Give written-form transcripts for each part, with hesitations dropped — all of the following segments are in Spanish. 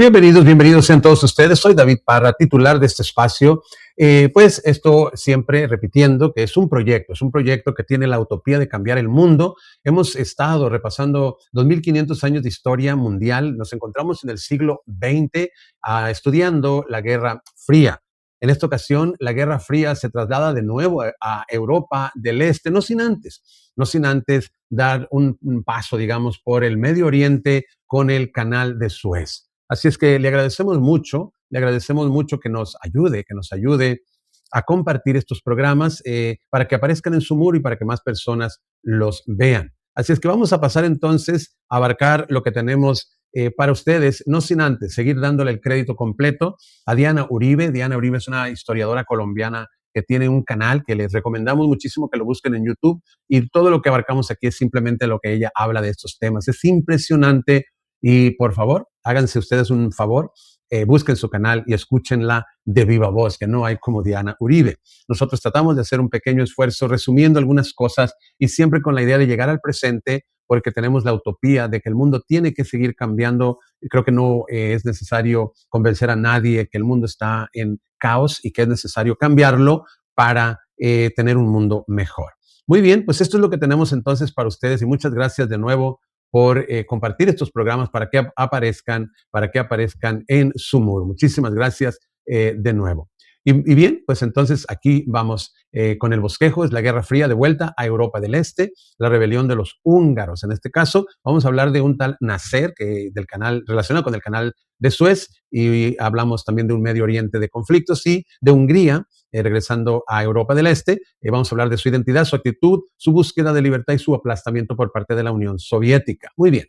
Bienvenidos, bienvenidos sean todos ustedes. Soy David Parra, titular de este espacio. Pues esto siempre repitiendo que es un proyecto que tiene la utopía de cambiar el mundo. Hemos estado repasando 2500 años de historia mundial. Nos encontramos en el siglo XX estudiando la Guerra Fría. En esta ocasión, la Guerra Fría se traslada de nuevo a Europa del Este, no sin antes dar un paso, digamos, por el Medio Oriente con el Canal de Suez. Así es que le agradecemos mucho que nos ayude a compartir estos programas para que aparezcan en su muro y para que más personas los vean. Así es que vamos a pasar entonces a abarcar lo que tenemos para ustedes, no sin antes seguir dándole el crédito completo a Diana Uribe. Diana Uribe es una historiadora colombiana que tiene un canal que les recomendamos muchísimo que lo busquen en YouTube, y todo lo que abarcamos aquí es simplemente lo que ella habla de estos temas. Es impresionante. Y por favor, háganse ustedes un favor, busquen su canal y escúchenla de viva voz, que no hay como Diana Uribe. Nosotros tratamos de hacer un pequeño esfuerzo resumiendo algunas cosas y siempre con la idea de llegar al presente, porque tenemos la utopía de que el mundo tiene que seguir cambiando. Creo que no es necesario convencer a nadie que el mundo está en caos y que es necesario cambiarlo para tener un mundo mejor. Muy bien, pues esto es lo que tenemos entonces para ustedes, y muchas gracias de nuevo por compartir estos programas para que aparezcan en su muro. Muchísimas gracias de nuevo. Y bien, pues entonces aquí vamos con el bosquejo. Es la Guerra Fría de vuelta a Europa del Este, la rebelión de los húngaros. En este caso vamos a hablar de un tal Nasser, del canal, relacionado con el canal de Suez, y hablamos también de un Medio Oriente de conflictos, y de Hungría, regresando a Europa del Este. Vamos a hablar de su identidad, su actitud, su búsqueda de libertad y su aplastamiento por parte de la Unión Soviética. Muy bien.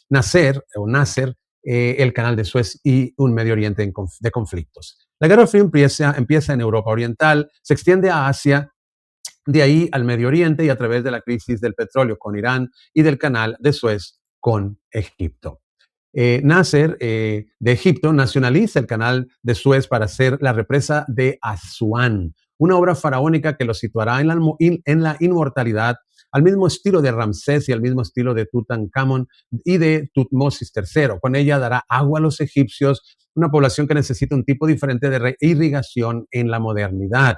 Nasser, el canal de Suez y un Medio Oriente de conflictos. La Guerra Fría empieza en Europa Oriental, se extiende a Asia, de ahí al Medio Oriente, y a través de la crisis del petróleo con Irán y del canal de Suez con Egipto. Nasser de Egipto nacionaliza el canal de Suez para hacer la represa de Asuán, una obra faraónica que lo situará en la inmortalidad, al mismo estilo de Ramsés y al mismo estilo de Tutankamón y de Tutmosis III. Con ella dará agua a los egipcios, una población que necesita un tipo diferente de irrigación en la modernidad.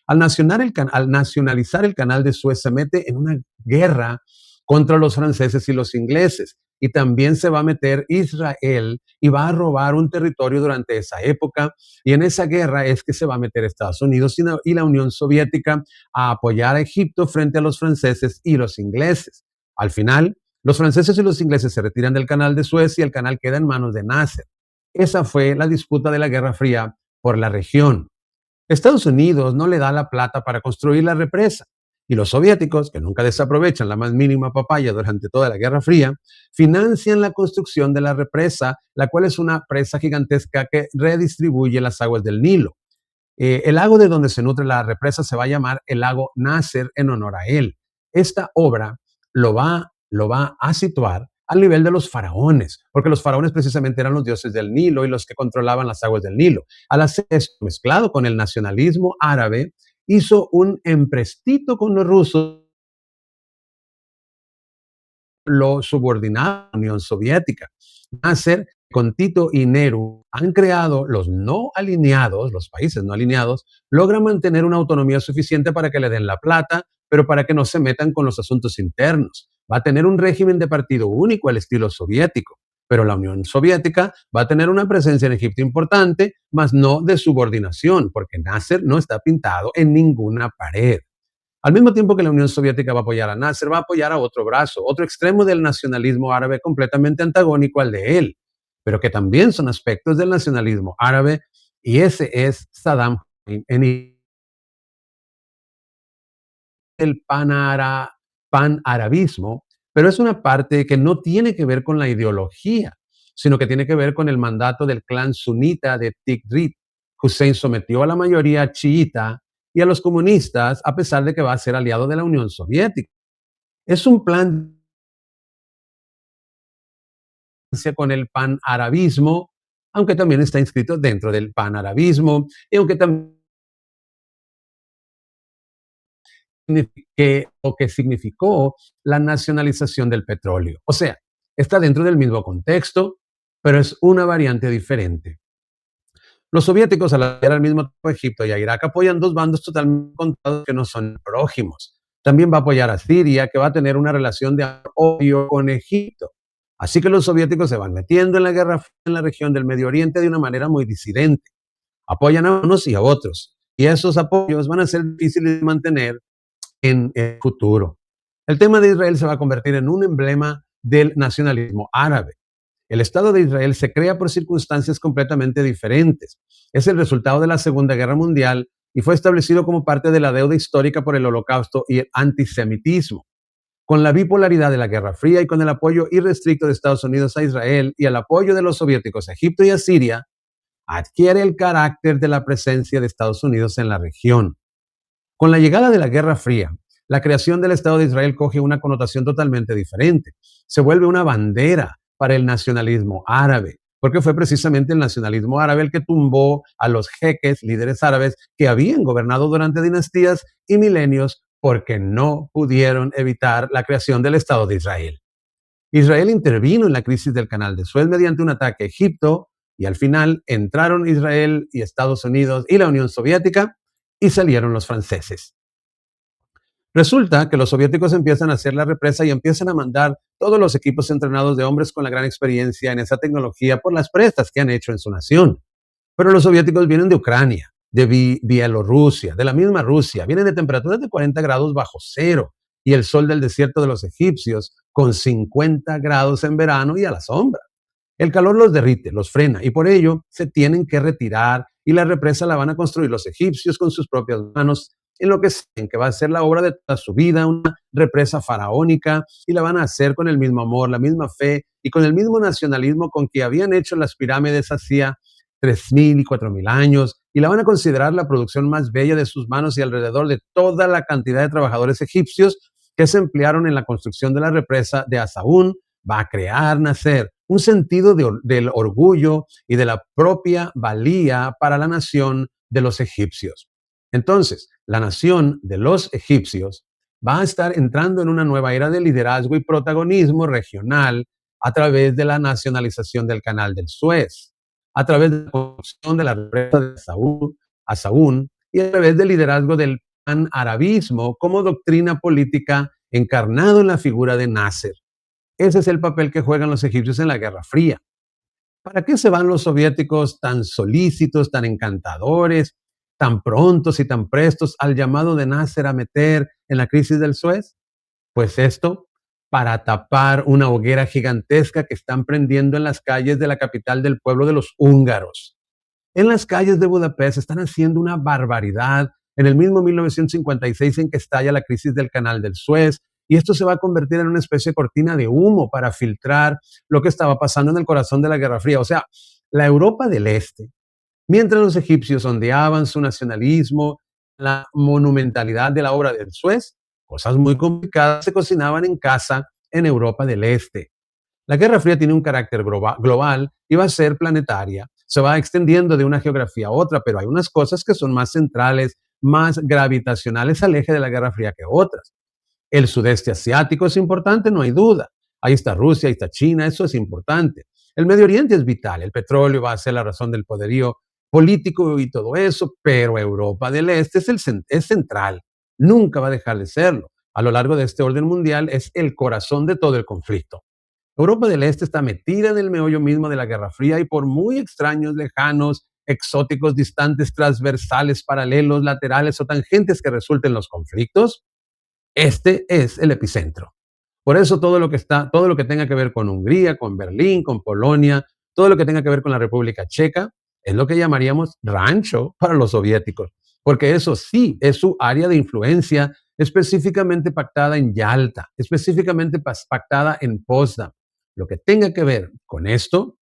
Al nacionalizar el canal de Suez, se mete en una guerra contra los franceses y los ingleses, y también se va a meter Israel y va a robar un territorio durante esa época, y en esa guerra es que se va a meter Estados Unidos y la Unión Soviética a apoyar a Egipto frente a los franceses y los ingleses. Al final, los franceses y los ingleses se retiran del canal de Suez y el canal queda en manos de Nasser. Esa fue la disputa de la Guerra Fría por la región. Estados Unidos no le da la plata para construir la represa, y los soviéticos, que nunca desaprovechan la más mínima papaya durante toda la Guerra Fría, financian la construcción de la represa, la cual es una presa gigantesca que redistribuye las aguas del Nilo. El lago de donde se nutre la represa se va a llamar el lago Nasser en honor a él. Esta obra lo va a situar al nivel de los faraones, porque los faraones precisamente eran los dioses del Nilo y los que controlaban las aguas del Nilo. Al hacer esto, mezclado con el nacionalismo árabe, hizo un emprestito con los rusos, lo subordinaba a la Unión Soviética. Nasser, con Tito y Nehru, han creado los no alineados, los países no alineados, logran mantener una autonomía suficiente para que le den la plata, pero para que no se metan con los asuntos internos. Va a tener un régimen de partido único al estilo soviético, pero la Unión Soviética va a tener una presencia en Egipto importante, mas no de subordinación, porque Nasser no está pintado en ninguna pared. Al mismo tiempo que la Unión Soviética va a apoyar a Nasser, va a apoyar a otro brazo, otro extremo del nacionalismo árabe completamente antagónico al de él, pero que también son aspectos del nacionalismo árabe, y ese es Saddam Hussein en el panarabismo, pero es una parte que no tiene que ver con la ideología, sino que tiene que ver con el mandato del clan sunita de Tikrit. Hussein sometió a la mayoría chiita y a los comunistas, a pesar de que va a ser aliado de la Unión Soviética. Es un plan con el panarabismo, aunque también está inscrito dentro del panarabismo, y aunque también o que significó la nacionalización del petróleo. O sea, está dentro del mismo contexto, pero es una variante diferente. Los soviéticos, al apoyar al mismo tiempo a Egipto y a Irak, apoyan dos bandos totalmente contados que no son prójimos. También va a apoyar a Siria, que va a tener una relación de odio con Egipto. Así que los soviéticos se van metiendo en la guerra en la región del Medio Oriente de una manera muy disidente. Apoyan a unos y a otros. Y esos apoyos van a ser difíciles de mantener en el futuro. El tema de Israel se va a convertir en un emblema del nacionalismo árabe. El Estado de Israel se crea por circunstancias completamente diferentes. Es el resultado de la Segunda Guerra Mundial y fue establecido como parte de la deuda histórica por el Holocausto y el antisemitismo. Con la bipolaridad de la Guerra Fría y con el apoyo irrestricto de Estados Unidos a Israel y el apoyo de los soviéticos a Egipto y a Siria, adquiere el carácter de la presencia de Estados Unidos en la región. Con la llegada de la Guerra Fría, la creación del Estado de Israel coge una connotación totalmente diferente. Se vuelve una bandera para el nacionalismo árabe, porque fue precisamente el nacionalismo árabe el que tumbó a los jeques, líderes árabes, que habían gobernado durante dinastías y milenios porque no pudieron evitar la creación del Estado de Israel. Israel intervino en la crisis del Canal de Suez mediante un ataque a Egipto y al final entraron Israel y Estados Unidos y la Unión Soviética y salieron los franceses. Resulta que los soviéticos empiezan a hacer la represa y empiezan a mandar todos los equipos entrenados de hombres con la gran experiencia en esa tecnología por las prestas que han hecho en su nación. Pero los soviéticos vienen de Ucrania, de Bielorrusia, de la misma Rusia, vienen de temperaturas de 40 grados bajo cero y el sol del desierto de los egipcios con 50 grados en verano y a la sombra. El calor los derrite, los frena y por ello se tienen que retirar y la represa la van a construir los egipcios con sus propias manos en lo que saben que va a ser la obra de toda su vida, una represa faraónica y la van a hacer con el mismo amor, la misma fe y con el mismo nacionalismo con que habían hecho las pirámides hacía 3.000 y 4.000 años y la van a considerar la producción más bella de sus manos y alrededor de toda la cantidad de trabajadores egipcios que se emplearon en la construcción de la represa de Asaún, va a crear, nacer un sentido del orgullo y de la propia valía para la nación de los egipcios. Entonces, la nación de los egipcios va a estar entrando en una nueva era de liderazgo y protagonismo regional a través de la nacionalización del Canal del Suez, a través de la construcción de la represa de Asaún y a través del liderazgo del panarabismo como doctrina política encarnado en la figura de Nasser. Ese es el papel que juegan los egipcios en la Guerra Fría. ¿Para qué se van los soviéticos tan solícitos, tan encantadores, tan prontos y tan prestos al llamado de Nasser a meter en la crisis del Suez? Pues esto para tapar una hoguera gigantesca que están prendiendo en las calles de la capital del pueblo de los húngaros. En las calles de Budapest están haciendo una barbaridad. En el mismo 1956 en que estalla la crisis del Canal del Suez, y esto se va a convertir en una especie de cortina de humo para filtrar lo que estaba pasando en el corazón de la Guerra Fría. O sea, la Europa del Este, mientras los egipcios ondeaban su nacionalismo, la monumentalidad de la obra del Suez, cosas muy complicadas se cocinaban en casa en Europa del Este. La Guerra Fría tiene un carácter global y va a ser planetaria. Se va extendiendo de una geografía a otra, pero hay unas cosas que son más centrales, más gravitacionales al eje de la Guerra Fría que otras. El sudeste asiático es importante, no hay duda. Ahí está Rusia, ahí está China, eso es importante. El Medio Oriente es vital, el petróleo va a ser la razón del poderío político y todo eso, pero Europa del Este es central, nunca va a dejar de serlo. A lo largo de este orden mundial es el corazón de todo el conflicto. Europa del Este está metida en el meollo mismo de la Guerra Fría y por muy extraños, lejanos, exóticos, distantes, transversales, paralelos, laterales o tangentes que resulten los conflictos, este es el epicentro. Por eso todo lo que tenga que ver con Hungría, con Berlín, con Polonia, todo lo que tenga que ver con la República Checa, es lo que llamaríamos rancho para los soviéticos, porque eso sí es su área de influencia específicamente pactada en Yalta, específicamente pactada en Potsdam. Lo que tenga que ver con esto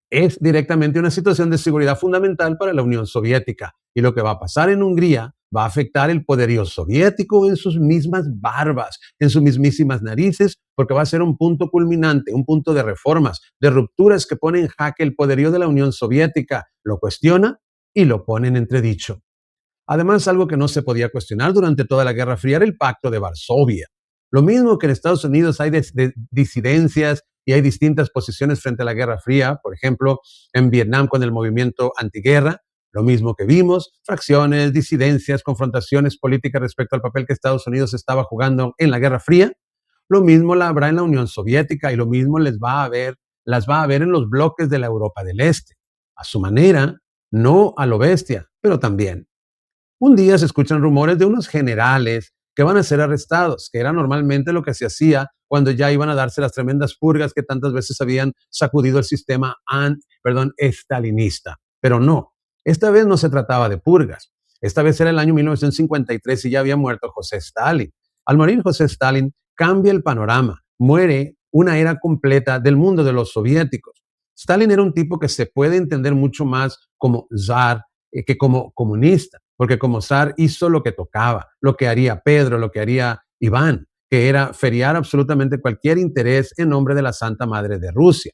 Es directamente una situación de seguridad fundamental para la Unión Soviética. Y lo que va a pasar en Hungría va a afectar el poderío soviético en sus mismas barbas, en sus mismísimas narices, porque va a ser un punto culminante, un punto de reformas, de rupturas que pone en jaque el poderío de la Unión Soviética, lo cuestiona y lo pone en entredicho. Además, algo que no se podía cuestionar durante toda la Guerra Fría era el Pacto de Varsovia. Lo mismo que en Estados Unidos hay disidencias y hay distintas posiciones frente a la Guerra Fría, por ejemplo, en Vietnam con el movimiento antiguerra, lo mismo que vimos, fracciones, disidencias, confrontaciones políticas respecto al papel que Estados Unidos estaba jugando en la Guerra Fría, lo mismo la habrá en la Unión Soviética y lo mismo las va a haber en los bloques de la Europa del Este. A su manera, no a lo bestia, pero también. Un día se escuchan rumores de unos generales que van a ser arrestados, que era normalmente lo que se hacía cuando ya iban a darse las tremendas purgas que tantas veces habían sacudido el sistema estalinista. Pero no, esta vez no se trataba de purgas. Esta vez era el año 1953 y ya había muerto José Stalin. Al morir José Stalin, cambia el panorama. Muere una era completa del mundo de los soviéticos. Stalin era un tipo que se puede entender mucho más como zar que como comunista, porque como zar hizo lo que tocaba, lo que haría Pedro, lo que haría Iván, que era feriar absolutamente cualquier interés en nombre de la Santa Madre de Rusia.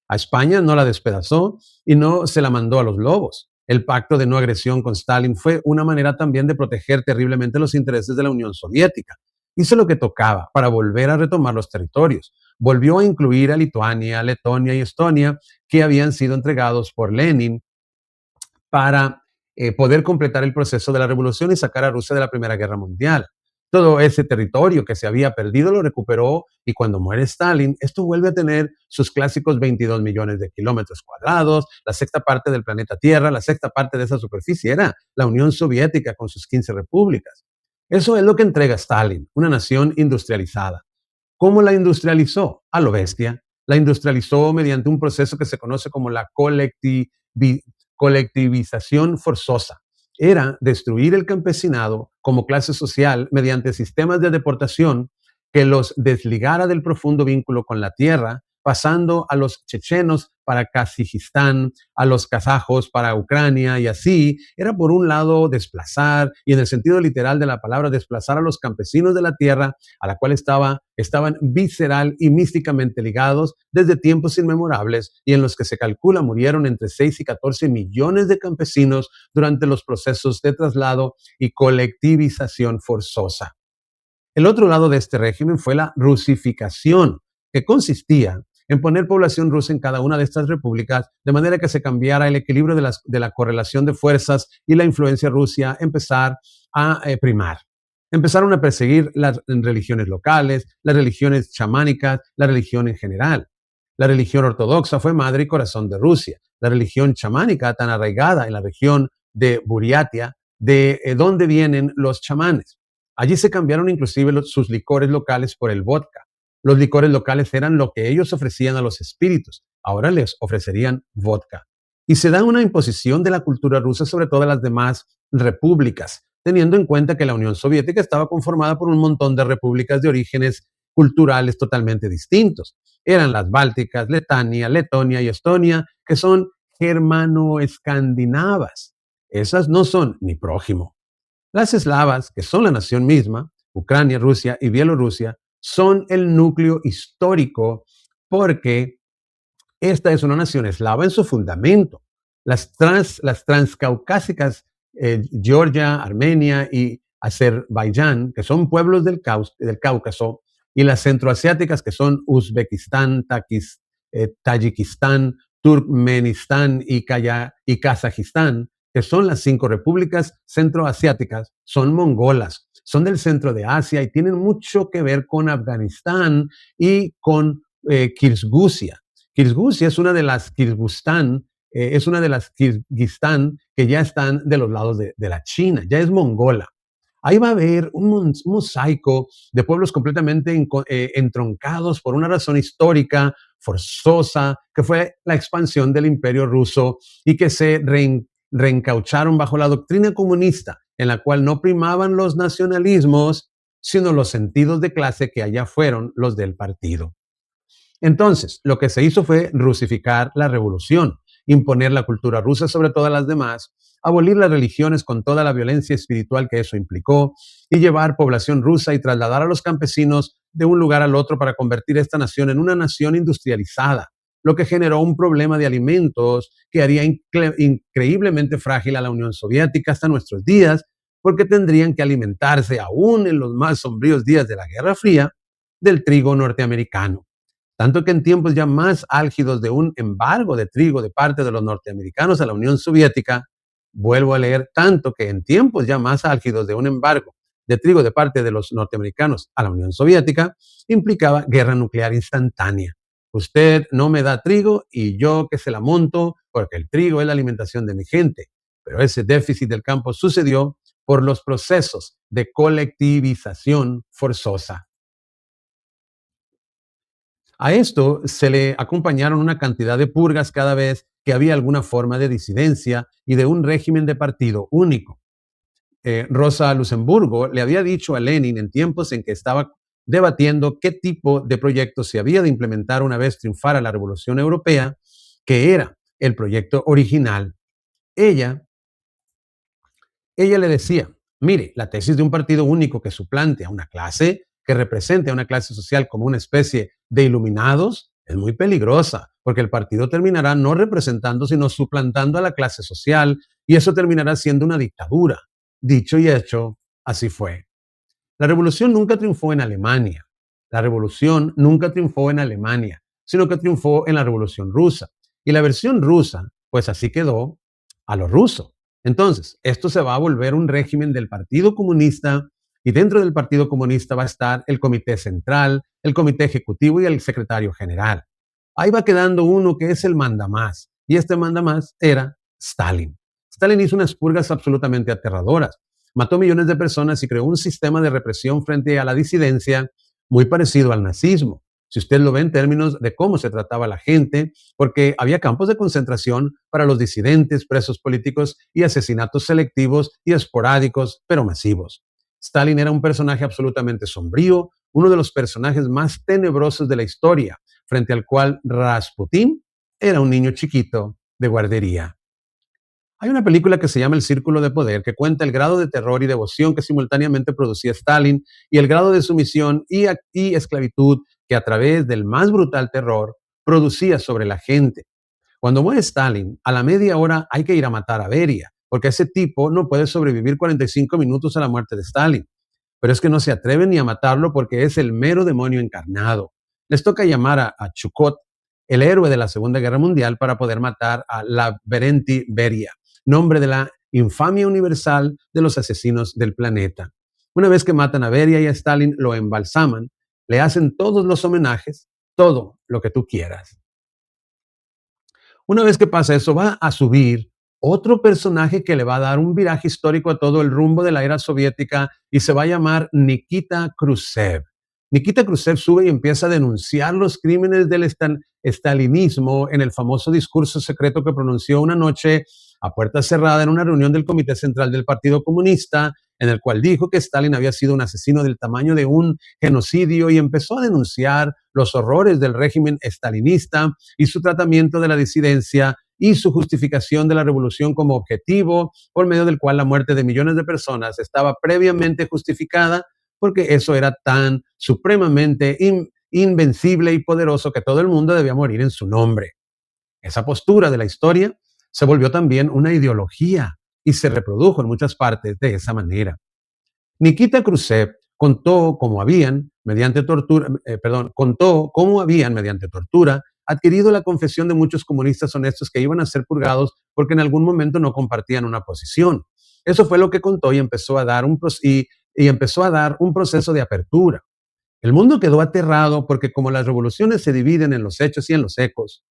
A España no la despedazó y no se la mandó a los lobos. El pacto de no agresión con Stalin fue una manera también de proteger terriblemente los intereses de la Unión Soviética. Hizo lo que tocaba para volver a retomar los territorios. Volvió a incluir a Lituania, Letonia y Estonia, que habían sido entregados por Lenin para poder completar el proceso de la revolución y sacar a Rusia de la Primera Guerra Mundial. Todo ese territorio que se había perdido lo recuperó y cuando muere Stalin, esto vuelve a tener sus clásicos 22 millones de kilómetros cuadrados, la sexta parte del planeta Tierra, la sexta parte de esa superficie era la Unión Soviética con sus 15 repúblicas. Eso es lo que entrega Stalin, una nación industrializada. ¿Cómo la industrializó? A lo bestia. La industrializó mediante un proceso que se conoce como la colectivización forzosa. Era destruir el campesinado como clase social mediante sistemas de deportación que los desligara del profundo vínculo con la tierra, pasando a los chechenos para Kazajistán, a los kazajos para Ucrania y así. Era por un lado desplazar, y en el sentido literal de la palabra, desplazar a los campesinos de la tierra a la cual estaban visceral y místicamente ligados desde tiempos inmemorables y en los que se calcula murieron entre 6 y 14 millones de campesinos durante los procesos de traslado y colectivización forzosa. El otro lado de este régimen fue la rusificación, que consistía en poner población rusa en cada una de estas repúblicas, de manera que se cambiara el equilibrio de la correlación de fuerzas y la influencia rusa empezar a primar. Empezaron a perseguir las religiones locales, las religiones chamánicas, la religión en general. La religión ortodoxa fue madre y corazón de Rusia. La religión chamánica, tan arraigada en la región de Buriatia, de donde vienen los chamanes. Allí se cambiaron inclusive sus licores locales por el vodka. Los licores locales eran lo que ellos ofrecían a los espíritus. Ahora les ofrecerían vodka. Y se da una imposición de la cultura rusa sobre todas las demás repúblicas, teniendo en cuenta que la Unión Soviética estaba conformada por un montón de repúblicas de orígenes culturales totalmente distintos. Eran las bálticas, Letania, Letonia y Estonia, que son germano-escandinavas. Esas no son ni prójimo. Las eslavas, que son la nación misma, Ucrania, Rusia y Bielorrusia, son el núcleo histórico porque esta es una nación eslava en su fundamento. Las transcaucásicas, Georgia, Armenia y Azerbaiyán, que son pueblos del Cáucaso, y las centroasiáticas, que son Uzbekistán, Tayikistán, Turkmenistán y Kazajistán, que son las 5 repúblicas centroasiáticas, son mongolas, son del centro de Asia y tienen mucho que ver con Afganistán y con Kirguisia. Kirguisia es una de las Kirguistán que ya están de los lados de la China, ya es mongola. Ahí va a haber un mosaico de pueblos completamente entroncados por una razón histórica, forzosa, que fue la expansión del imperio ruso y que se reencaucharon bajo la doctrina comunista, en la cual no primaban los nacionalismos, sino los sentidos de clase que allá fueron los del partido. Entonces, lo que se hizo fue rusificar la revolución, imponer la cultura rusa sobre todas las demás, abolir las religiones con toda la violencia espiritual que eso implicó y llevar población rusa y trasladar a los campesinos de un lugar al otro para convertir esta nación en una nación industrializada, lo que generó un problema de alimentos que haría increíblemente frágil a la Unión Soviética hasta nuestros días, porque tendrían que alimentarse, aún en los más sombríos días de la Guerra Fría, del trigo norteamericano. Tanto que en tiempos ya más álgidos de un embargo de trigo de parte de los norteamericanos a la Unión Soviética, vuelvo a leer, tanto que en tiempos ya más álgidos de un embargo de trigo de parte de los norteamericanos a la Unión Soviética, implicaba guerra nuclear instantánea. Usted no me da trigo y yo que se la monto porque el trigo es la alimentación de mi gente. Pero ese déficit del campo sucedió por los procesos de colectivización forzosa. A esto se le acompañaron una cantidad de purgas cada vez que había alguna forma de disidencia y de un régimen de partido único. Rosa Luxemburgo le había dicho a Lenin en tiempos en que estaba debatiendo qué tipo de proyecto se había de implementar una vez triunfara la Revolución Europea, que era el proyecto original. Ella Ella le decía, mire, la tesis de un partido único que suplante a una clase, que represente a una clase social como una especie de iluminados, es muy peligrosa, porque el partido terminará no representando, sino suplantando a la clase social, y eso terminará siendo una dictadura. Dicho y hecho, así fue. La revolución nunca triunfó en Alemania. La revolución nunca triunfó en Alemania, sino que triunfó en la revolución rusa. Y la versión rusa, pues así quedó a lo ruso. Entonces, esto se va a volver un régimen del Partido Comunista y dentro del Partido Comunista va a estar el Comité Central, el Comité Ejecutivo y el Secretario General. Ahí va quedando uno que es el mandamás. Y este mandamás era Stalin. Stalin hizo unas purgas absolutamente aterradoras. Mató millones de personas y creó un sistema de represión frente a la disidencia muy parecido al nazismo. Si usted lo ve en términos de cómo se trataba a la gente, porque había campos de concentración para los disidentes, presos políticos y asesinatos selectivos y esporádicos, pero masivos. Stalin era un personaje absolutamente sombrío, uno de los personajes más tenebrosos de la historia, frente al cual Rasputín era un niño chiquito de guardería. Hay una película que se llama El Círculo de Poder que cuenta el grado de terror y devoción que simultáneamente producía Stalin y el grado de sumisión y esclavitud que a través del más brutal terror producía sobre la gente. Cuando muere Stalin, a la media hora hay que ir a matar a Beria, porque ese tipo no puede sobrevivir 45 minutos a la muerte de Stalin. Pero es que no se atreven ni a matarlo porque es el mero demonio encarnado. Les toca llamar a Chukot, el héroe de la Segunda Guerra Mundial, para poder matar a Lavrenti Beria, nombre de la infamia universal de los asesinos del planeta. Una vez que matan a Beria y a Stalin, lo embalsaman, le hacen todos los homenajes, todo lo que tú quieras. Una vez que pasa eso, va a subir otro personaje que le va a dar un viraje histórico a todo el rumbo de la era soviética y se va a llamar Nikita Khrushchev. Nikita Khrushchev sube y empieza a denunciar los crímenes del estalinismo en el famoso discurso secreto que pronunció una noche a puerta cerrada en una reunión del Comité Central del Partido Comunista, en el cual dijo que Stalin había sido un asesino del tamaño de un genocidio y empezó a denunciar los horrores del régimen estalinista y su tratamiento de la disidencia y su justificación de la revolución como objetivo por medio del cual la muerte de millones de personas estaba previamente justificada porque eso era tan supremamente invencible y poderoso que todo el mundo debía morir en su nombre. Esa postura de la historia se volvió también una ideología y se reprodujo en muchas partes de esa manera. Nikita Khrushchev contó cómo habían, mediante tortura, adquirido la confesión de muchos comunistas honestos que iban a ser purgados porque en algún momento no compartían una posición. Eso fue lo que contó y empezó a dar un proceso de apertura. El mundo quedó aterrado porque como las revoluciones se dividen en los hechos y en los ecos,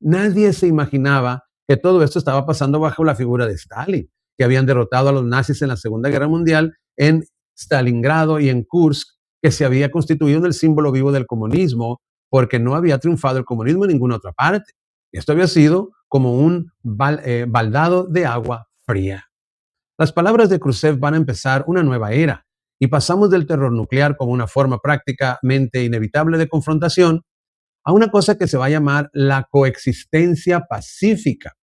nadie se imaginaba que todo esto estaba pasando bajo la figura de Stalin, que habían derrotado a los nazis en la Segunda Guerra Mundial en Stalingrado y en Kursk, que se había constituido en el símbolo vivo del comunismo, porque no había triunfado el comunismo en ninguna otra parte. Esto había sido como un baldado de agua fría. Las palabras de Khrushchev van a empezar una nueva era y pasamos del terror nuclear como una forma prácticamente inevitable de confrontación a una cosa que se va a llamar la coexistencia pacífica.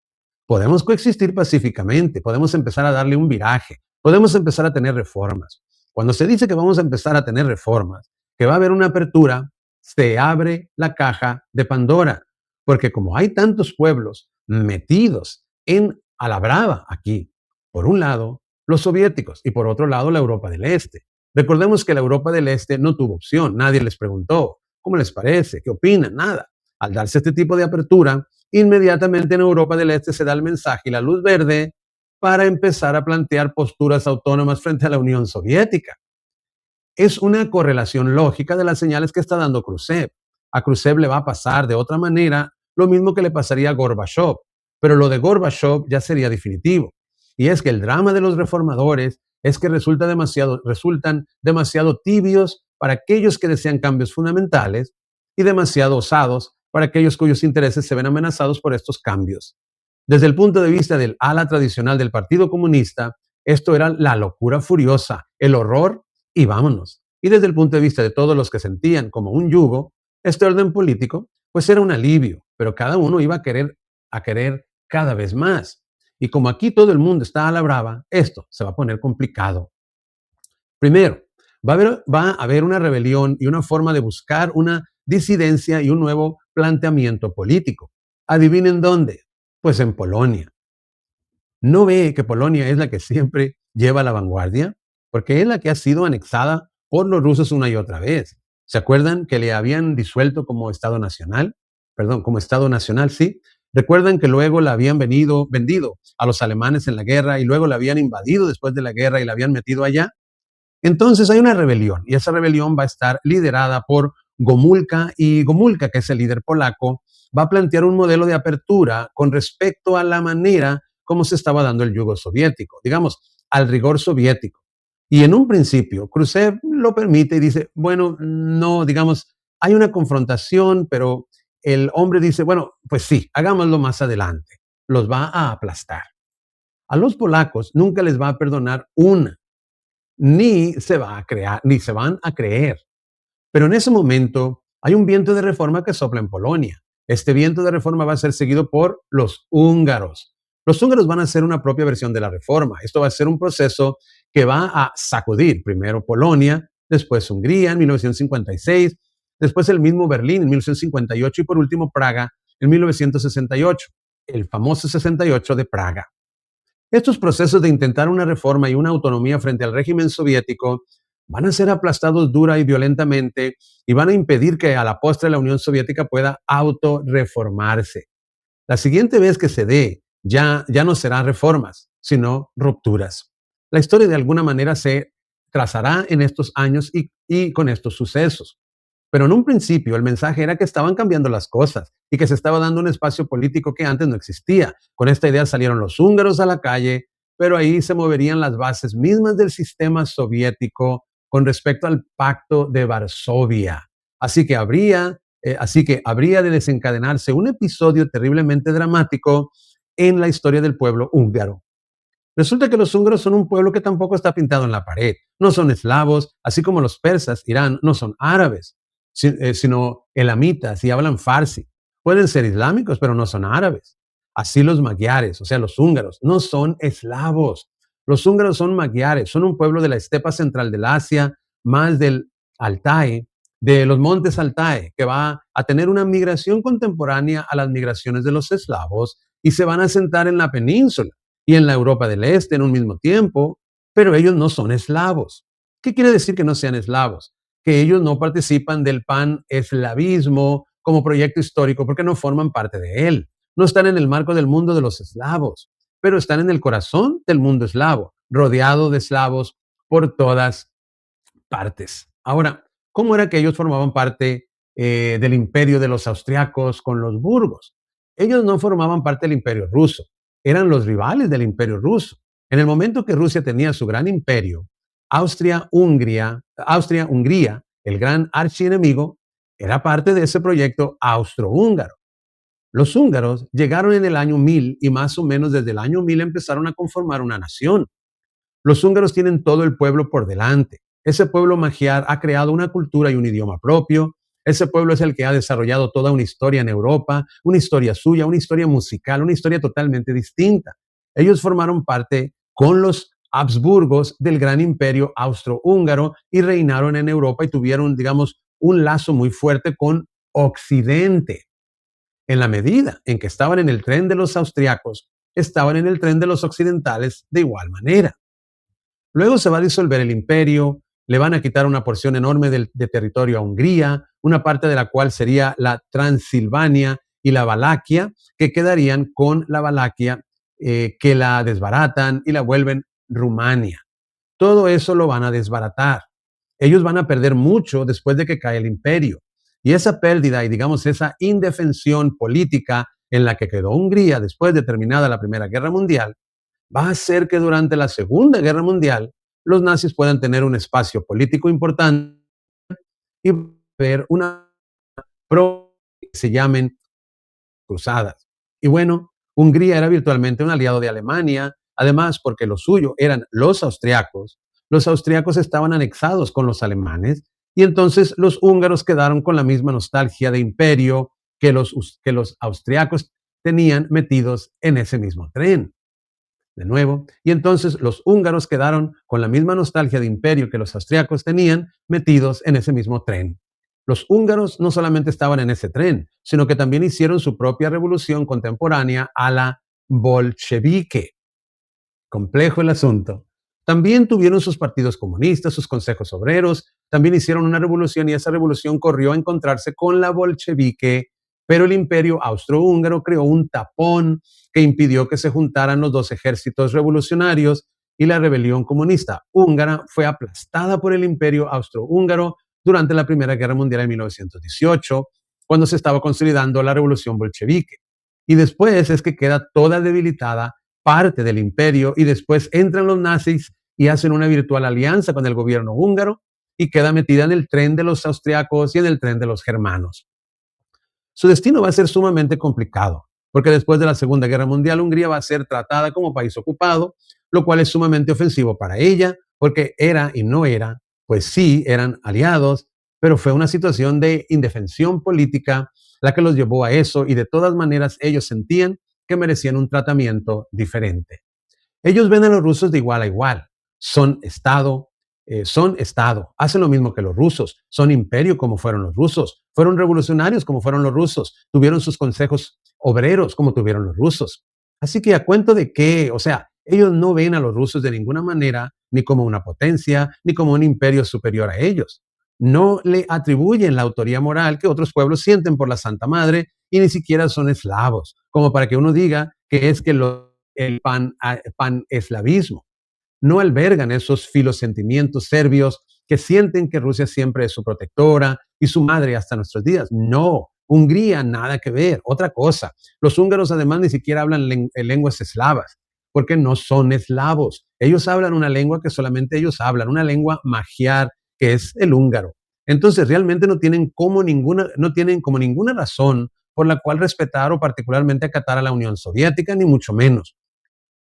Podemos coexistir pacíficamente, podemos empezar a darle un viraje, podemos empezar a tener reformas. Cuando se dice que vamos a empezar a tener reformas, que va a haber una apertura, se abre la caja de Pandora, porque como hay tantos pueblos metidos en a la brava aquí, por un lado los soviéticos y por otro lado la Europa del Este. Recordemos que la Europa del Este no tuvo opción, nadie les preguntó, ¿cómo les parece? ¿Qué opinan? Nada. Al darse este tipo de apertura, inmediatamente en Europa del Este se da el mensaje y la luz verde para empezar a plantear posturas autónomas frente a la Unión Soviética. Es una correlación lógica de las señales que está dando Khrushchev. A Khrushchev le va a pasar de otra manera lo mismo que le pasaría a Gorbachev, pero lo de Gorbachev ya sería definitivo. Y es que el drama de los reformadores es que resultan demasiado tibios para aquellos que desean cambios fundamentales y demasiado osados para aquellos cuyos intereses se ven amenazados por estos cambios. Desde el punto de vista del ala tradicional del Partido Comunista, esto era la locura furiosa, el horror y vámonos. Y desde el punto de vista de todos los que sentían como un yugo, este orden político, pues era un alivio, pero cada uno iba a querer cada vez más. Y como aquí todo el mundo está a la brava, esto se va a poner complicado. Primero, va a haber una rebelión y una forma de buscar una disidencia y un nuevo planteamiento político. ¿Adivinen dónde? Pues en Polonia. ¿No ve que Polonia es la que siempre lleva la vanguardia? Porque es la que ha sido anexada por los rusos una y otra vez. ¿Se acuerdan que le habían disuelto como Estado Nacional? Perdón, como Estado Nacional, sí. ¿Recuerdan que luego la habían vendido a los alemanes en la guerra y luego la habían invadido después de la guerra y la habían metido allá? Entonces hay una rebelión y esa rebelión va a estar liderada por Gomulka y Gomulka, que es el líder polaco, va a plantear un modelo de apertura con respecto a la manera como se estaba dando el yugo soviético, digamos, al rigor soviético. Y en un principio, Khrushchev lo permite y dice, bueno, no, digamos, hay una confrontación, pero el hombre dice, bueno, pues sí, hagámoslo más adelante. Los va a aplastar. A los polacos nunca les va a perdonar una, ni se van a creer. Pero en ese momento hay un viento de reforma que sopla en Polonia. Este viento de reforma va a ser seguido por los húngaros. Los húngaros van a hacer una propia versión de la reforma. Esto va a ser un proceso que va a sacudir primero Polonia, después Hungría en 1956, después el mismo Berlín en 1958 y por último Praga en 1968, el famoso 68 de Praga. Estos procesos de intentar una reforma y una autonomía frente al régimen soviético van a ser aplastados dura y violentamente y van a impedir que a la postre la Unión Soviética pueda autorreformarse. La siguiente vez que se dé, ya no será reformas, sino rupturas. La historia de alguna manera se trazará en estos años y con estos sucesos. Pero en un principio el mensaje era que estaban cambiando las cosas y que se estaba dando un espacio político que antes no existía. Con esta idea salieron los húngaros a la calle, pero ahí se moverían las bases mismas del sistema soviético con respecto al Pacto de Varsovia. Así que habría de desencadenarse un episodio terriblemente dramático en la historia del pueblo húngaro. Resulta que los húngaros son un pueblo que tampoco está pintado en la pared. No son eslavos, así como los persas, Irán, no son árabes, sino elamitas y hablan farsi. Pueden ser islámicos, pero no son árabes. Así los magiares, o sea, los húngaros, no son eslavos. Los húngaros son magiares, son un pueblo de la estepa central del Asia, más del Altai, de los montes Altai, que va a tener una migración contemporánea a las migraciones de los eslavos y se van a asentar en la península y en la Europa del Este en un mismo tiempo, pero ellos no son eslavos. ¿Qué quiere decir que no sean eslavos? Que ellos no participan del pan-eslavismo como proyecto histórico porque no forman parte de él. No están en el marco del mundo de los eslavos, pero están en el corazón del mundo eslavo, rodeado de eslavos por todas partes. Ahora, ¿cómo era que ellos formaban parte del imperio de los austriacos con los burgos? Ellos no formaban parte del imperio ruso, eran los rivales del imperio ruso. En el momento que Rusia tenía su gran imperio, Austria-Hungría, el gran archienemigo, era parte de ese proyecto austrohúngaro. Los húngaros llegaron en el año 1000 y más o menos desde el año 1000 empezaron a conformar una nación. Los húngaros tienen todo el pueblo por delante. Ese pueblo magiar ha creado una cultura y un idioma propio. Ese pueblo es el que ha desarrollado toda una historia en Europa, una historia suya, una historia musical, una historia totalmente distinta. Ellos formaron parte con los Habsburgos del gran imperio austrohúngaro y reinaron en Europa y tuvieron, digamos, un lazo muy fuerte con Occidente. En la medida en que estaban en el tren de los austriacos, estaban en el tren de los occidentales de igual manera. Luego se va a disolver el imperio, le van a quitar una porción enorme de territorio a Hungría, una parte de la cual sería la Transilvania y la Valaquia, que quedarían con la Valaquia, que la desbaratan y la vuelven Rumania. Todo eso lo van a desbaratar. Ellos van a perder mucho después de que cae el imperio. Y esa pérdida y, digamos, esa indefensión política en la que quedó Hungría después de terminada la Primera Guerra Mundial, va a hacer que durante la Segunda Guerra Mundial los nazis puedan tener un espacio político importante y ver una pro que se llamen cruzadas. Y bueno, Hungría era virtualmente un aliado de Alemania, además porque lo suyo eran los austriacos estaban anexados con los alemanes y entonces los húngaros quedaron con la misma nostalgia de imperio que los austriacos tenían metidos en ese mismo tren de nuevo. Y entonces los húngaros quedaron con la misma nostalgia de imperio que los austriacos tenían metidos en ese mismo tren. Los húngaros no solamente estaban en ese tren, sino que también hicieron su propia revolución contemporánea a la bolchevique. Complejo el asunto. También tuvieron sus partidos comunistas, sus consejos obreros, también hicieron una revolución y esa revolución corrió a encontrarse con la bolchevique, pero el imperio austrohúngaro creó un tapón que impidió que se juntaran los dos ejércitos revolucionarios y la rebelión comunista húngara fue aplastada por el imperio austrohúngaro durante la Primera Guerra Mundial en 1918, cuando se estaba consolidando la revolución bolchevique. Y después es que queda toda debilitada parte del imperio y después entran los nazis y hacen una virtual alianza con el gobierno húngaro y queda metida en el tren de los austriacos y en el tren de los germanos. Su destino va a ser sumamente complicado, porque después de la Segunda Guerra Mundial, Hungría va a ser tratada como país ocupado, lo cual es sumamente ofensivo para ella, porque era y no era, pues sí, eran aliados, pero fue una situación de indefensión política la que los llevó a eso y de todas maneras ellos sentían que merecían un tratamiento diferente. Ellos ven a los rusos de igual a igual. Son Estado, hacen lo mismo que los rusos, son imperio como fueron los rusos, fueron revolucionarios como fueron los rusos, tuvieron sus consejos obreros como tuvieron los rusos. Así que a cuento de qué, o sea, ellos no ven a los rusos de ninguna manera ni como una potencia, ni como un imperio superior a ellos. No le atribuyen la autoría moral que otros pueblos sienten por la Santa Madre y ni siquiera son eslavos, como para que uno diga que es que el pan-eslavismo no albergan esos filosentimientos serbios que sienten que Rusia siempre es su protectora y su madre hasta nuestros días. No, Hungría nada que ver, otra cosa. Los húngaros además ni siquiera hablan lenguas eslavas, porque no son eslavos. Ellos hablan una lengua que solamente ellos hablan, una lengua magiar que es el húngaro. Entonces realmente no tienen como ninguna razón por la cual respetar o particularmente acatar a la Unión Soviética, ni mucho menos.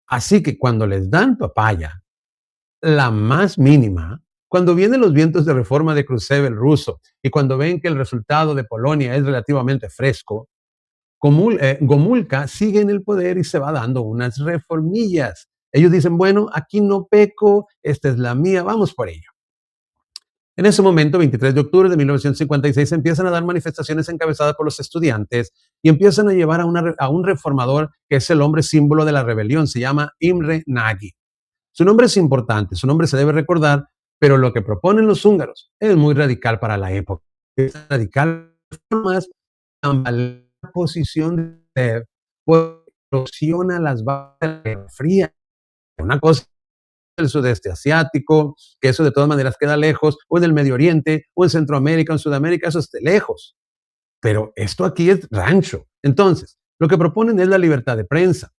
Así que cuando les dan papaya, la más mínima, cuando vienen los vientos de reforma de Khrushchev el ruso y cuando ven que el resultado de Polonia es relativamente fresco, Gomulka sigue en el poder y se va dando unas reformillas. Ellos dicen, bueno, aquí no peco, esta es la mía, vamos por ello. En ese momento, 23 de octubre de 1956, empiezan a dar manifestaciones encabezadas por los estudiantes y empiezan a llevar a un reformador que es el hombre símbolo de la rebelión, se llama Imre Nagy. Su nombre es importante, su nombre se debe recordar, pero lo que proponen los húngaros es muy radical para la época. Es radical, más la posición de erosiona las bases de la Guerra Fría. Una cosa del sudeste asiático, que eso de todas maneras queda lejos, o en el Medio Oriente, o en Centroamérica, o en Sudamérica, eso esté lejos. Pero esto aquí es rancho. Entonces, lo que proponen es la libertad de prensa.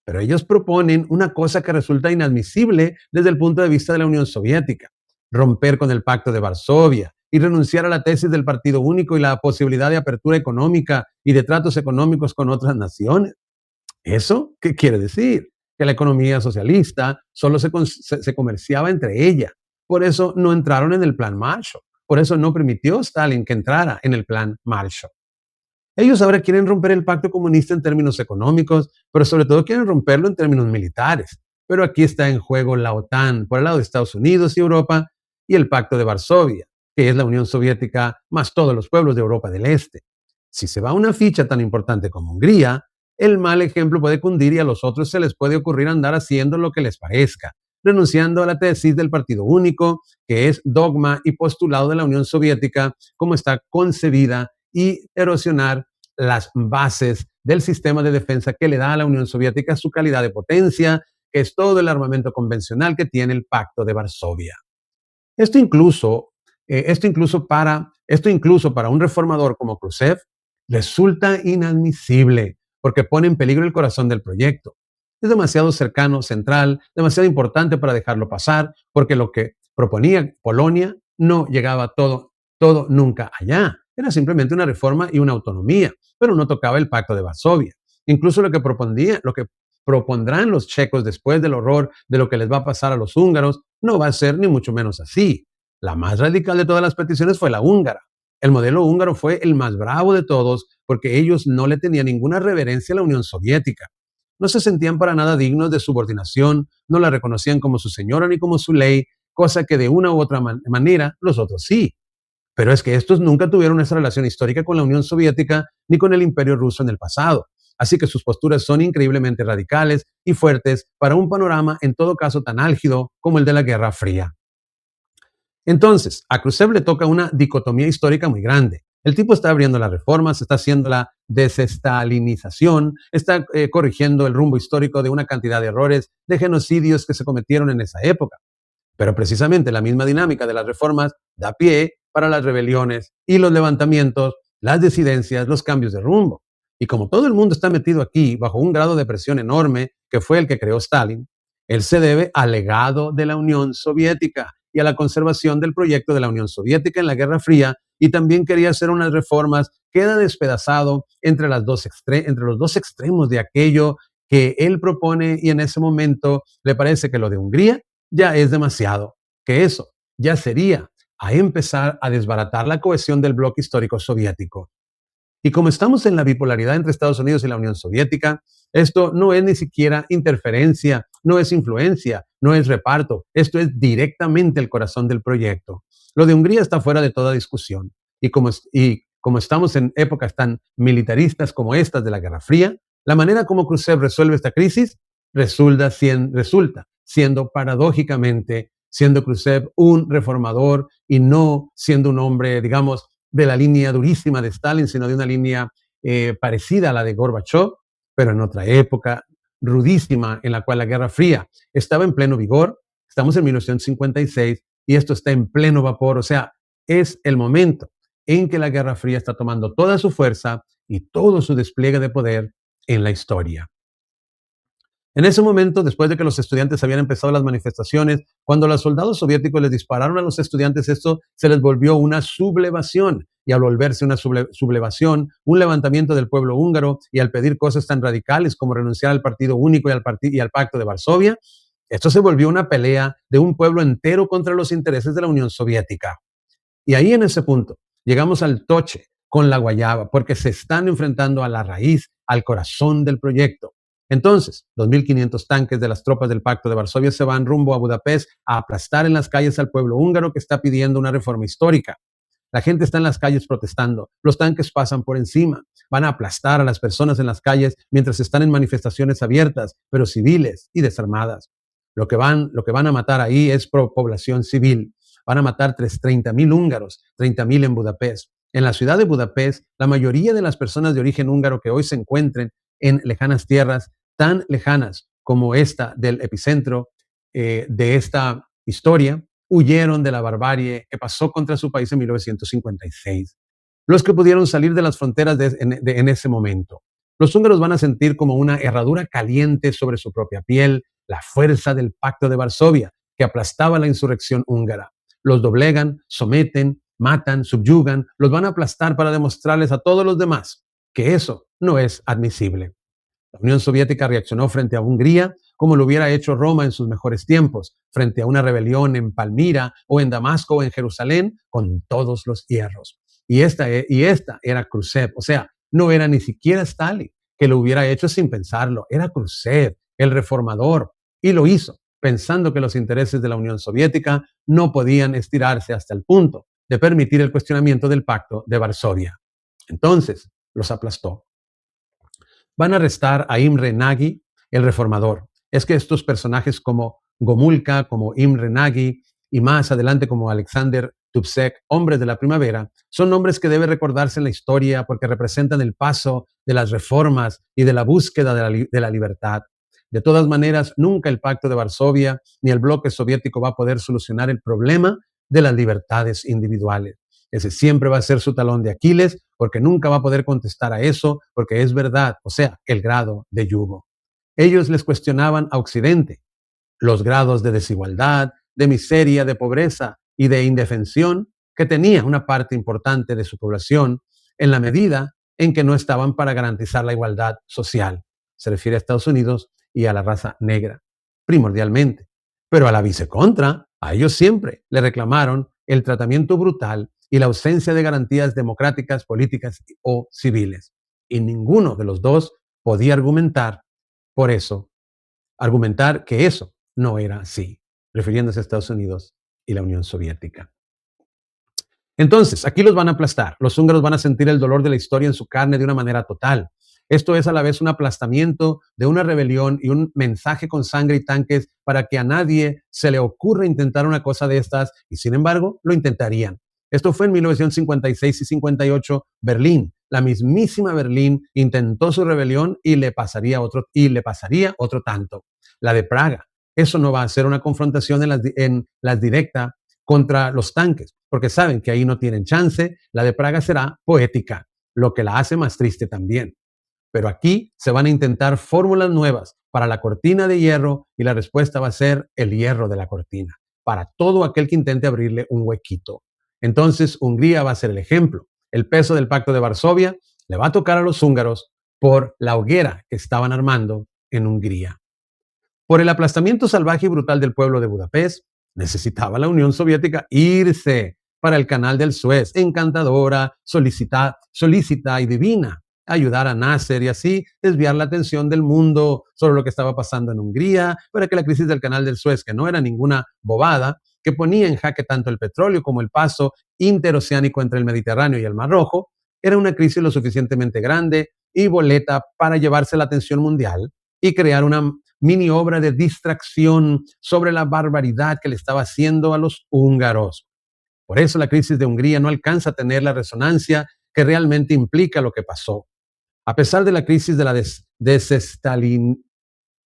Pero ellos proponen una cosa que resulta inadmisible desde el punto de vista de la Unión Soviética: romper con el Pacto de Varsovia y renunciar a la tesis del partido único y la posibilidad de apertura económica y de tratos económicos con otras naciones. ¿Eso qué quiere decir? Que la economía socialista solo se comerciaba entre ella. Por eso no entraron en el plan Marshall, Por eso no permitió Stalin que entrara en el plan Marshall. Ellos ahora quieren romper el pacto comunista en términos económicos, pero sobre todo quieren romperlo en términos militares. Pero aquí está en juego la OTAN por el lado de Estados Unidos y Europa y el Pacto de Varsovia, que es la Unión Soviética más todos los pueblos de Europa del Este. Si se va a una ficha tan importante como Hungría, el mal ejemplo puede cundir y a los otros se les puede ocurrir andar haciendo lo que les parezca, renunciando a la tesis del partido único, que es dogma y postulado de la Unión Soviética como está concebida, y erosionar las bases del sistema de defensa que le da a la Unión Soviética su calidad de potencia, que es todo el armamento convencional que tiene el Pacto de Varsovia. Esto incluso, esto incluso para un reformador como Khrushchev resulta inadmisible porque pone en peligro el corazón del proyecto. Es demasiado cercano, central, demasiado importante para dejarlo pasar, porque lo que proponía Polonia no llegaba todo nunca allá. Era simplemente una reforma y una autonomía, pero no tocaba el Pacto de Varsovia. Incluso lo que propondrán los checos después del horror de lo que les va a pasar a los húngaros no va a ser ni mucho menos así. La más radical de todas las peticiones fue la húngara. El modelo húngaro fue el más bravo de todos porque ellos no le tenían ninguna reverencia a la Unión Soviética. No se sentían para nada dignos de subordinación, no la reconocían como su señora ni como su ley, cosa que de una u otra manera los otros sí. Pero es que estos nunca tuvieron esa relación histórica con la Unión Soviética ni con el Imperio Ruso en el pasado. Así que sus posturas son increíblemente radicales y fuertes para un panorama en todo caso tan álgido como el de la Guerra Fría. Entonces, a Khrushchev le toca una dicotomía histórica muy grande. El tipo está abriendo las reformas, está haciendo la desestalinización, está corrigiendo el rumbo histórico de una cantidad de errores, de genocidios que se cometieron en esa época. Pero precisamente la misma dinámica de las reformas da pie para las rebeliones y los levantamientos, las disidencias, los cambios de rumbo. Y como todo el mundo está metido aquí bajo un grado de presión enorme, que fue el que creó Stalin, él se debe al legado de la Unión Soviética y a la conservación del proyecto de la Unión Soviética en la Guerra Fría, y también quería hacer unas reformas. Queda despedazado entre los dos extremos de aquello que él propone, y en ese momento le parece que lo de Hungría ya es demasiado, que eso ya sería a empezar a desbaratar la cohesión del bloque histórico soviético. Y como estamos en la bipolaridad entre Estados Unidos y la Unión Soviética, esto no es ni siquiera interferencia, no es influencia, no es reparto, esto es directamente el corazón del proyecto. Lo de Hungría está fuera de toda discusión. Y como estamos en épocas tan militaristas como estas de la Guerra Fría, la manera como Khrushchev resuelve esta crisis resulta siendo paradójicamente, siendo Khrushchev un reformador y no siendo un hombre, digamos, de la línea durísima de Stalin, sino de una línea parecida a la de Gorbachev, pero en otra época rudísima en la cual la Guerra Fría estaba en pleno vigor. Estamos en 1956 y esto está en pleno vapor. O sea, es el momento en que la Guerra Fría está tomando toda su fuerza y todo su despliegue de poder en la historia. En ese momento, después de que los estudiantes habían empezado las manifestaciones, cuando los soldados soviéticos les dispararon a los estudiantes, esto se les volvió una sublevación. Y al volverse una sublevación, un levantamiento del pueblo húngaro, y al pedir cosas tan radicales como renunciar al partido único y al Pacto de Varsovia, esto se volvió una pelea de un pueblo entero contra los intereses de la Unión Soviética. Y ahí en ese punto llegamos al toche con la guayaba, porque se están enfrentando a la raíz, al corazón del proyecto. Entonces, 2.500 tanques de las tropas del Pacto de Varsovia se van rumbo a Budapest a aplastar en las calles al pueblo húngaro que está pidiendo una reforma histórica. La gente está en las calles protestando, los tanques pasan por encima, van a aplastar a las personas en las calles mientras están en manifestaciones abiertas, pero civiles y desarmadas. Lo que van a matar ahí es población civil. Van a matar 30.000 húngaros, 30.000 en Budapest. En la ciudad de Budapest, la mayoría de las personas de origen húngaro que hoy se encuentren en lejanas tierras, tan lejanas como esta del epicentro de esta historia, huyeron de la barbarie que pasó contra su país en 1956. Los que pudieron salir de las fronteras en ese momento. Los húngaros van a sentir como una herradura caliente sobre su propia piel la fuerza del Pacto de Varsovia, que aplastaba la insurrección húngara. Los doblegan, someten, matan, subyugan, los van a aplastar para demostrarles a todos los demás que eso no es admisible. La Unión Soviética reaccionó frente a Hungría como lo hubiera hecho Roma en sus mejores tiempos, frente a una rebelión en Palmira o en Damasco o en Jerusalén, con todos los hierros. Y esta era Khrushchev, o sea, no era ni siquiera Stalin, que lo hubiera hecho sin pensarlo, era Khrushchev, el reformador, y lo hizo pensando que los intereses de la Unión Soviética no podían estirarse hasta el punto de permitir el cuestionamiento del Pacto de Varsovia. Entonces, los aplastó. Van a arrestar a Imre Nagy, el reformador. Es que estos personajes como Gomulka, como Imre Nagy y más adelante como Alexander Dubček, hombres de la primavera, son nombres que debe recordarse en la historia porque representan el paso de las reformas y de la búsqueda de la libertad. De todas maneras, nunca el Pacto de Varsovia ni el bloque soviético va a poder solucionar el problema de las libertades individuales. Ese siempre va a ser su talón de Aquiles, porque nunca va a poder contestar a eso, porque es verdad, o sea, el grado de yugo. Ellos les cuestionaban a Occidente los grados de desigualdad, de miseria, de pobreza y de indefensión que tenía una parte importante de su población en la medida en que no estaban para garantizar la igualdad social. Se refiere a Estados Unidos y a la raza negra, primordialmente. Pero a la vicecontra, a ellos siempre le reclamaron el tratamiento brutal y la ausencia de garantías democráticas, políticas o civiles. Y ninguno de los dos podía por eso, argumentar que eso no era así, refiriéndose a Estados Unidos y la Unión Soviética. Entonces, aquí los van a aplastar. Los húngaros van a sentir el dolor de la historia en su carne de una manera total. Esto es a la vez un aplastamiento de una rebelión y un mensaje con sangre y tanques para que a nadie se le ocurra intentar una cosa de estas, y sin embargo lo intentarían. Esto fue en 1956 y 58, Berlín. La mismísima Berlín intentó su rebelión y le pasaría otro tanto. La de Praga. Eso no va a ser una confrontación en las directa contra los tanques, porque saben que ahí no tienen chance. La de Praga será poética, lo que la hace más triste también. Pero aquí se van a intentar fórmulas nuevas para la cortina de hierro y la respuesta va a ser el hierro de la cortina, para todo aquel que intente abrirle un huequito. Entonces, Hungría va a ser el ejemplo. El peso del Pacto de Varsovia le va a tocar a los húngaros por la hoguera que estaban armando en Hungría. Por el aplastamiento salvaje y brutal del pueblo de Budapest, necesitaba la Unión Soviética irse para el canal del Suez, encantadora, solícita y divina, ayudar a Nasser y así desviar la atención del mundo sobre lo que estaba pasando en Hungría, para que la crisis del canal del Suez, que no era ninguna bobada, que ponía en jaque tanto el petróleo como el paso interoceánico entre el Mediterráneo y el Mar Rojo, era una crisis lo suficientemente grande y boleta para llevarse la atención mundial y crear una mini obra de distracción sobre la barbaridad que le estaba haciendo a los húngaros. Por eso la crisis de Hungría no alcanza a tener la resonancia que realmente implica lo que pasó. A pesar de la crisis de la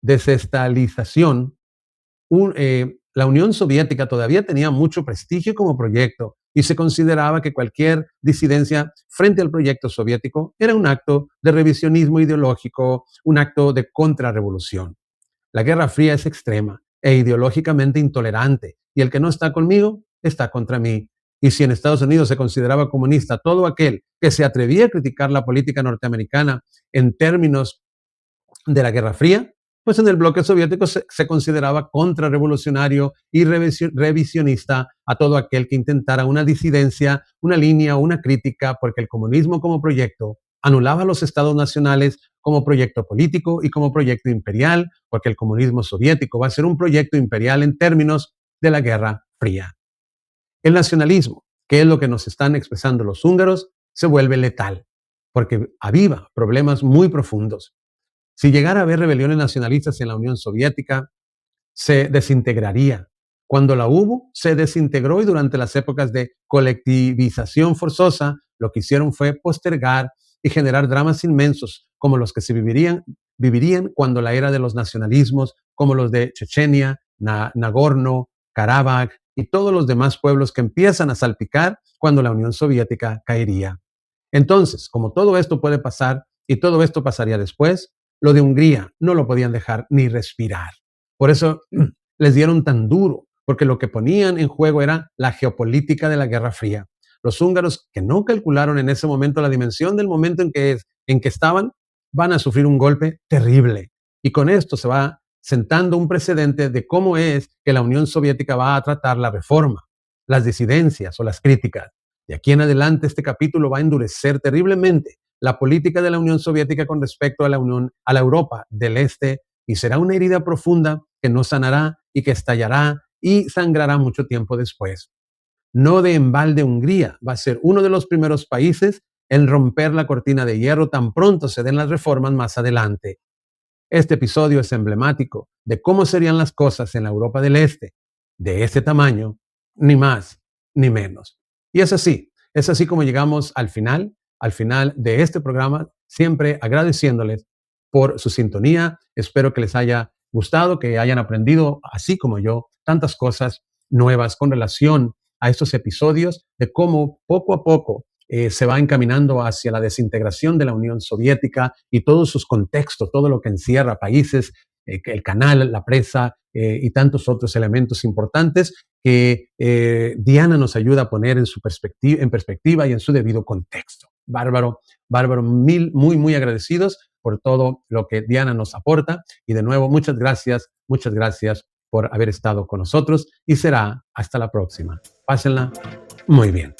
desestalización, la Unión Soviética todavía tenía mucho prestigio como proyecto y se consideraba que cualquier disidencia frente al proyecto soviético era un acto de revisionismo ideológico, un acto de contrarrevolución. La Guerra Fría es extrema e ideológicamente intolerante, y el que no está conmigo está contra mí. Y si en Estados Unidos se consideraba comunista todo aquel que se atrevía a criticar la política norteamericana en términos de la Guerra Fría, pues en el bloque soviético se consideraba contrarrevolucionario y revisionista a todo aquel que intentara una disidencia, una línea o una crítica, porque el comunismo como proyecto anulaba a los estados nacionales como proyecto político y como proyecto imperial, porque el comunismo soviético va a ser un proyecto imperial en términos de la Guerra Fría. El nacionalismo, que es lo que nos están expresando los húngaros, se vuelve letal, porque aviva problemas muy profundos. Si llegara a haber rebeliones nacionalistas en la Unión Soviética, se desintegraría. Cuando la hubo, se desintegró y durante las épocas de colectivización forzosa, lo que hicieron fue postergar y generar dramas inmensos como los que se vivirían cuando la era de los nacionalismos, como los de Chechenia, Nagorno, Karabaj y todos los demás pueblos que empiezan a salpicar cuando la Unión Soviética caería. Entonces, como todo esto puede pasar y todo esto pasaría después, lo de Hungría no lo podían dejar ni respirar. Por eso les dieron tan duro, porque lo que ponían en juego era la geopolítica de la Guerra Fría. Los húngaros, que no calcularon en ese momento la dimensión del momento en que estaban, van a sufrir un golpe terrible. Y con esto sentando un precedente de cómo es que la Unión Soviética va a tratar la reforma, las disidencias o las críticas. De aquí en adelante, este capítulo va a endurecer terriblemente la política de la Unión Soviética con respecto a la Europa del Este, y será una herida profunda que no sanará y que estallará y sangrará mucho tiempo después. No de embalde Hungría va a ser uno de los primeros países en romper la cortina de hierro tan pronto se den las reformas más adelante. Este episodio es emblemático de cómo serían las cosas en la Europa del Este, de ese tamaño, ni más ni menos. Y es así como llegamos al final de este programa, siempre agradeciéndoles por su sintonía. Espero que les haya gustado, que hayan aprendido, así como yo, tantas cosas nuevas con relación a estos episodios, de cómo poco a poco se va encaminando hacia la desintegración de la Unión Soviética y todos sus contextos, todo lo que encierra países, el canal, la presa y tantos otros elementos importantes que Diana nos ayuda a poner en perspectiva y en su debido contexto. Bárbaro, bárbaro, muy agradecidos por todo lo que Diana nos aporta, y de nuevo muchas gracias por haber estado con nosotros, y será hasta la próxima. Pásenla muy bien.